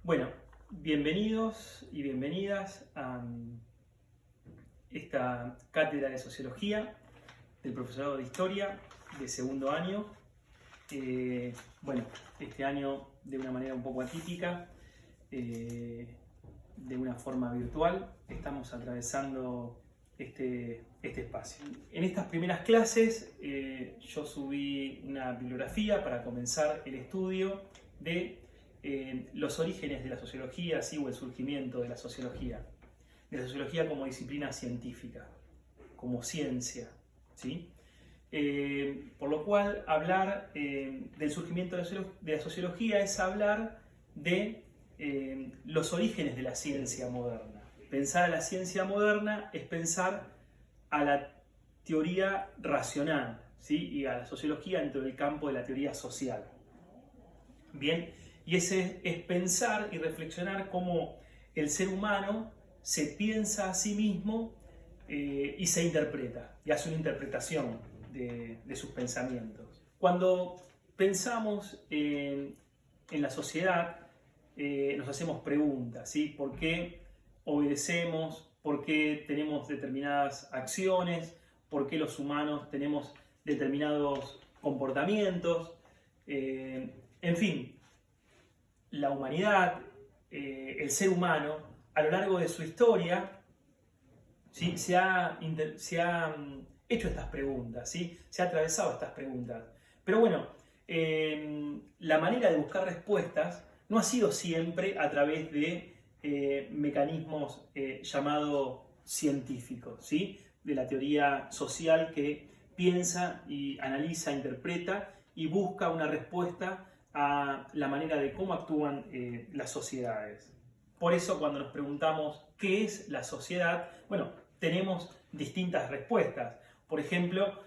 Bueno, bienvenidos y bienvenidas a esta cátedra de Sociología del profesorado de Historia de segundo año. Bueno, este año de una manera un poco atípica, de una forma virtual, estamos atravesando este espacio. En estas primeras clases yo subí una bibliografía para comenzar el estudio de los orígenes de la sociología, ¿sí? O el surgimiento de la sociología como disciplina científica, como ciencia, ¿sí? Por lo cual hablar del surgimiento de la sociología es hablar de los orígenes de la ciencia moderna. Pensar a la ciencia moderna es pensar a la teoría racional, ¿sí? Y a la sociología dentro del campo de la teoría social. Bien, y ese es pensar y reflexionar cómo el ser humano se piensa a sí mismo y se interpreta, y hace una interpretación de sus pensamientos. Cuando pensamos en la sociedad, nos hacemos preguntas, ¿sí? ¿Por qué obedecemos? ¿Por qué tenemos determinadas acciones? ¿Por qué los humanos tenemos determinados comportamientos? En fin, la humanidad, el ser humano, a lo largo de su historia, ¿sí? se ha hecho estas preguntas, ¿sí? Se ha atravesado estas preguntas. Pero bueno, la manera de buscar respuestas no ha sido siempre a través de mecanismos llamados científicos, ¿sí? De la teoría social que piensa y analiza, interpreta y busca una respuesta a la manera de cómo actúan las sociedades. Por eso cuando nos preguntamos qué es la sociedad, bueno, tenemos distintas respuestas. Por ejemplo,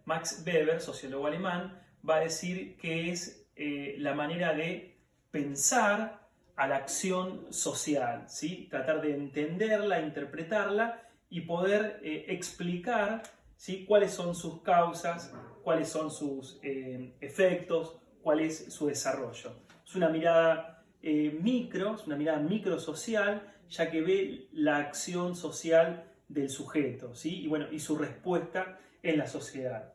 Max Weber, sociólogo alemán, va a decir que es la manera de pensar a la acción social, ¿sí? Tratar de entenderla, interpretarla y poder explicar, ¿sí? Cuáles son sus causas, cuáles son sus efectos, cuál es su desarrollo. Es una mirada es una mirada microsocial, ya que ve la acción social del sujeto, ¿sí? Y bueno, y su respuesta en la sociedad.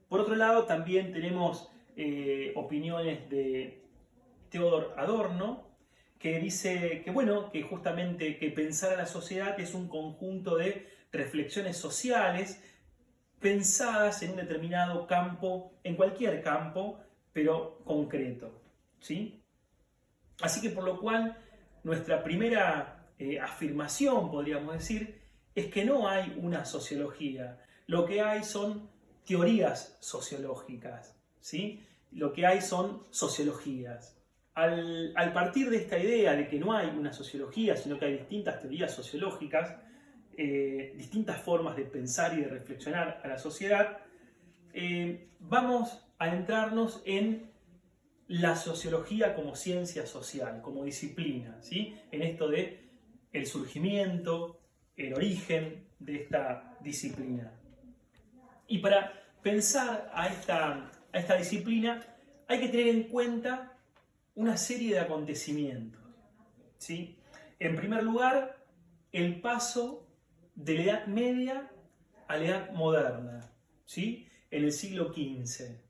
Por otro lado, también tenemos opiniones de Theodor Adorno, que dice que, bueno, que justamente que pensar a la sociedad es un conjunto de reflexiones sociales pensadas en un determinado campo, en cualquier campo, pero concreto, ¿sí? Así que por lo cual nuestra primera afirmación, podríamos decir, es que no hay una sociología. Lo que hay son teorías sociológicas, ¿sí? Lo que hay son sociologías. Al partir de esta idea de que no hay una sociología, sino que hay distintas teorías sociológicas, distintas formas de pensar y de reflexionar a la sociedad, vamos a adentrarnos en la sociología como ciencia social, como disciplina, ¿sí? En esto de el surgimiento, el origen de esta disciplina. Y para pensar a esta disciplina hay que tener en cuenta una serie de acontecimientos, ¿sí? En primer lugar, el paso de la Edad Media a la Edad Moderna, ¿sí? En el siglo XV.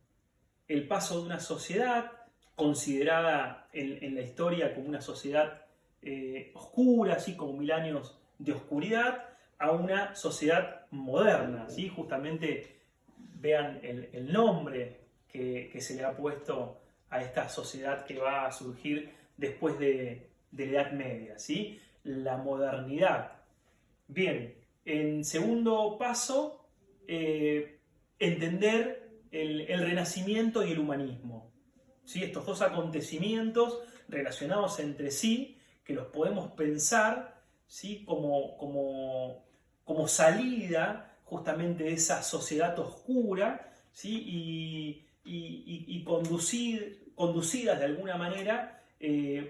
El paso de una sociedad considerada en la historia como una sociedad oscura, así como 1000 años de oscuridad, a una sociedad moderna, ¿sí? Justamente vean el nombre que se le ha puesto a esta sociedad que va a surgir después de la Edad Media, ¿sí? La modernidad. Bien, en segundo paso, entender el Renacimiento y el humanismo, ¿sí? Estos dos acontecimientos relacionados entre sí, que los podemos pensar, ¿sí? como salida justamente de esa sociedad oscura, ¿sí? y conducidas de alguna manera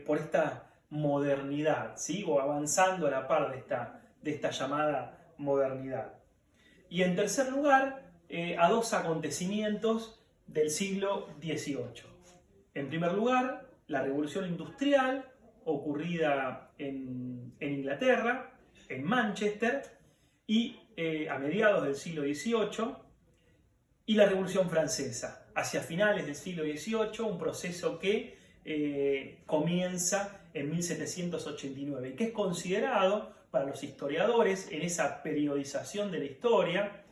por esta modernidad, ¿sí? O avanzando a la par de esta llamada modernidad. Y en tercer lugar, a dos acontecimientos del siglo XVIII. En primer lugar, la Revolución Industrial, ocurrida en Inglaterra, en Manchester, y a mediados del siglo XVIII, y la Revolución Francesa, hacia finales del siglo XVIII, un proceso que comienza en 1789, y que es considerado para los historiadores, en esa periodización de la historia,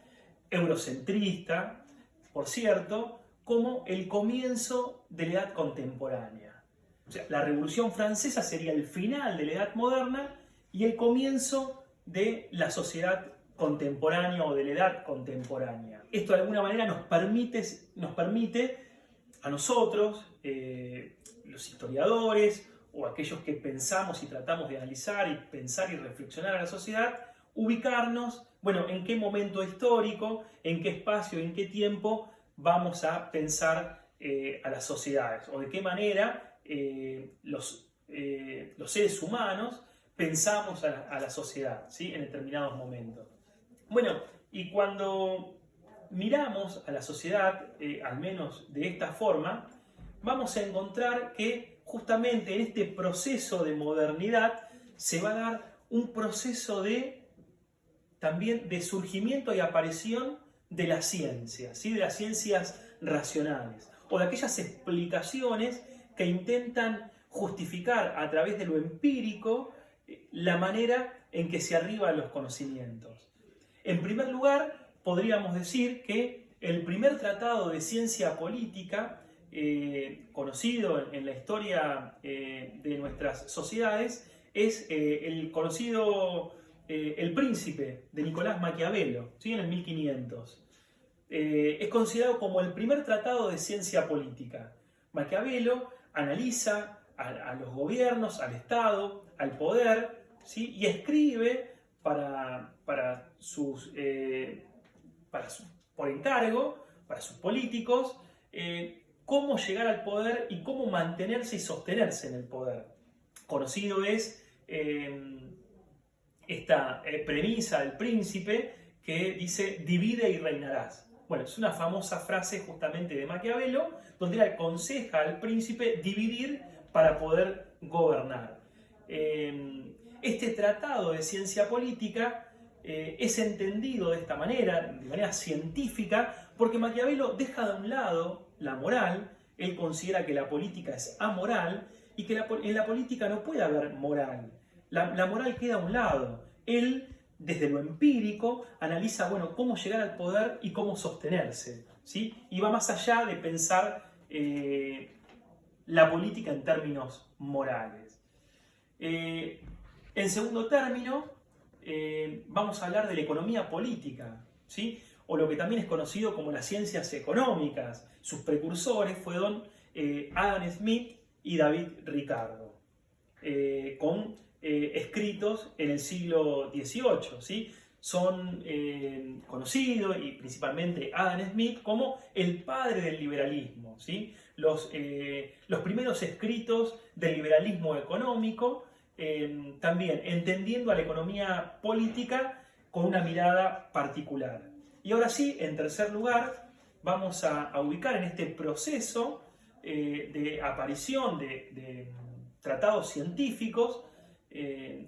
eurocentrista, por cierto, como el comienzo de la Edad Contemporánea. O sea, la Revolución Francesa sería el final de la Edad Moderna y el comienzo de la sociedad contemporánea o de la Edad Contemporánea. Esto de alguna manera nos permite a nosotros, los historiadores, o aquellos que pensamos y tratamos de analizar y pensar y reflexionar a la sociedad, ubicarnos, bueno, en qué momento histórico, en qué espacio, en qué tiempo vamos a pensar a las sociedades, o de qué manera los seres humanos pensamos a la sociedad, ¿sí? En determinados momentos. Bueno, y cuando miramos a la sociedad, al menos de esta forma, vamos a encontrar que justamente en este proceso de modernidad se va a dar un proceso también de surgimiento y aparición de la ciencia, ¿sí? De las ciencias racionales, o de aquellas explicaciones que intentan justificar a través de lo empírico la manera en que se arriba a los conocimientos. En primer lugar, podríamos decir que el primer tratado de ciencia política conocido en la historia de nuestras sociedades es el conocido El Príncipe de Nicolás Maquiavelo, ¿sí? En el 1500. Es considerado como el primer tratado de ciencia política. Maquiavelo analiza a los gobiernos, al Estado, al poder, ¿sí? Y escribe por encargo, para sus políticos, cómo llegar al poder y cómo mantenerse y sostenerse en el poder. Conocido es esta premisa del príncipe que dice: divide y reinarás. Bueno, es una famosa frase justamente de Maquiavelo, donde él aconseja al príncipe dividir para poder gobernar. Este tratado de ciencia política es entendido de esta manera, de manera científica, porque Maquiavelo deja de un lado la moral. Él considera que la política es amoral y que en la política no puede haber moral. La moral queda a un lado. Él, desde lo empírico, analiza, bueno, cómo llegar al poder y cómo sostenerse, ¿sí? Y va más allá de pensar la política en términos morales. En segundo término, vamos a hablar de la economía política, ¿sí? O lo que también es conocido como las ciencias económicas. Sus precursores fueron Adam Smith y David Ricardo, con escritos en el siglo XVIII, ¿sí? Son conocidos, y principalmente Adam Smith, como el padre del liberalismo, ¿sí? Los primeros escritos del liberalismo económico, también entendiendo a la economía política con una mirada particular. Y ahora sí, en tercer lugar, vamos a ubicar en este proceso de aparición de tratados científicos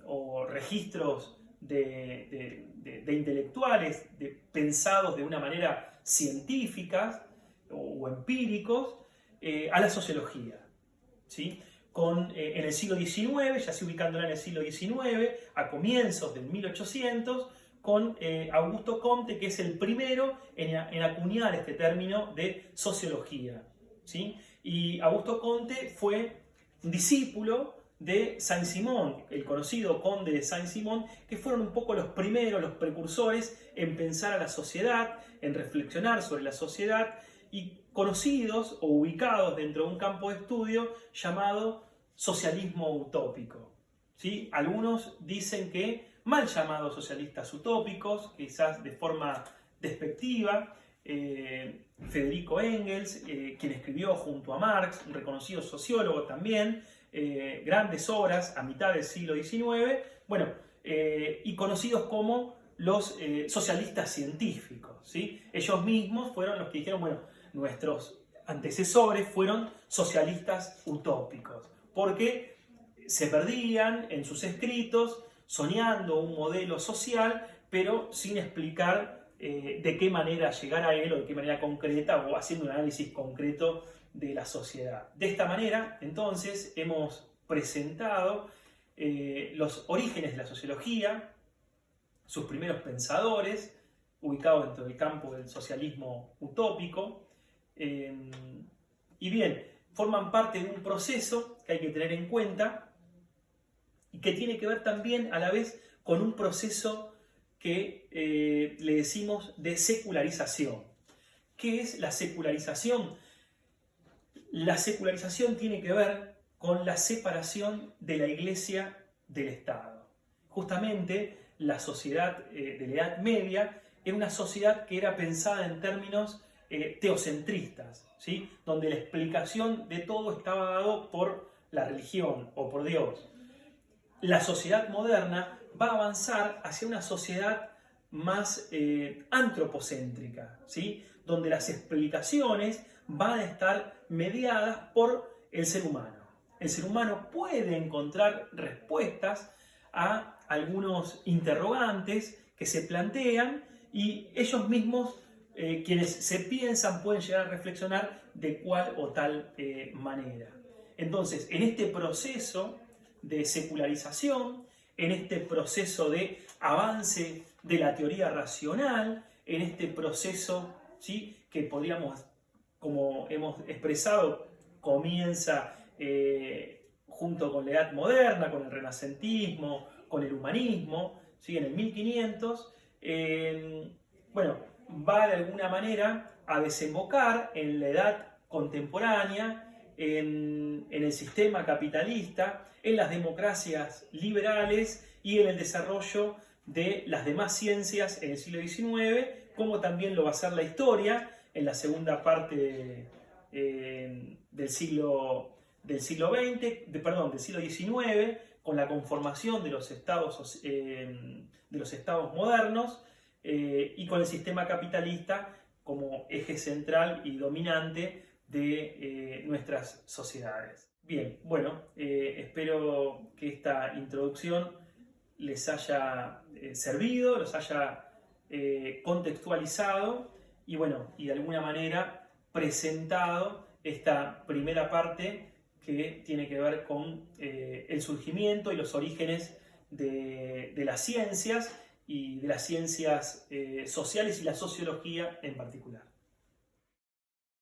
o registros de intelectuales pensados de una manera científica o empíricos, a la sociología, ¿sí? En el siglo XIX, ya se ubicándola en el siglo XIX, a comienzos del 1800, con Augusto Comte, que es el primero en acuñar este término de sociología, ¿sí? Y Augusto Comte fue un discípulo de Saint-Simon, el conocido conde de Saint-Simon, que fueron un poco los primeros, los precursores en pensar a la sociedad, en reflexionar sobre la sociedad, y conocidos o ubicados dentro de un campo de estudio llamado socialismo utópico, ¿sí? Algunos dicen que mal llamados socialistas utópicos, quizás de forma despectiva. Federico Engels, quien escribió junto a Marx, un reconocido sociólogo también, grandes obras a mitad del siglo XIX, bueno, y conocidos como los socialistas científicos, ¿sí? Ellos mismos fueron los que dijeron, bueno, nuestros antecesores fueron socialistas utópicos, porque se perdían en sus escritos, soñando un modelo social, pero sin explicar de qué manera llegar a él o de qué manera concreta o haciendo un análisis concreto de la sociedad. De esta manera, entonces, hemos presentado los orígenes de la sociología, sus primeros pensadores, ubicados dentro del campo del socialismo utópico, y bien, forman parte de un proceso que hay que tener en cuenta y que tiene que ver también a la vez con un proceso que le decimos de secularización. ¿Qué es la secularización? La secularización tiene que ver con la separación de la Iglesia del Estado. Justamente la sociedad de la Edad Media era una sociedad que era pensada en términos teocentristas, ¿sí? Donde la explicación de todo estaba dado por la religión o por Dios. La sociedad moderna va a avanzar hacia una sociedad más antropocéntrica, ¿sí? Donde las explicaciones van a estar mediadas por el ser humano. El ser humano puede encontrar respuestas a algunos interrogantes que se plantean y ellos mismos, quienes se piensan, pueden llegar a reflexionar de cual o tal manera. Entonces, en este proceso de secularización, en este proceso de avance de la teoría racional, en este proceso, ¿sí?, que podríamos, como hemos expresado, comienza junto con la Edad Moderna, con el Renacentismo, con el humanismo, ¿sí?, en el 1500, bueno, va de alguna manera a desembocar en la edad contemporánea, en el sistema capitalista, en las democracias liberales y en el desarrollo de las demás ciencias en el siglo XIX, como también lo va a ser la historia en la segunda parte del siglo XIX, con la conformación de los estados modernos y con el sistema capitalista como eje central y dominante de nuestras sociedades. Bien, bueno, espero que esta introducción les haya servido, los haya contextualizado y bueno, y de alguna manera presentado esta primera parte que tiene que ver con el surgimiento y los orígenes de las ciencias y de las ciencias sociales y la sociología en particular.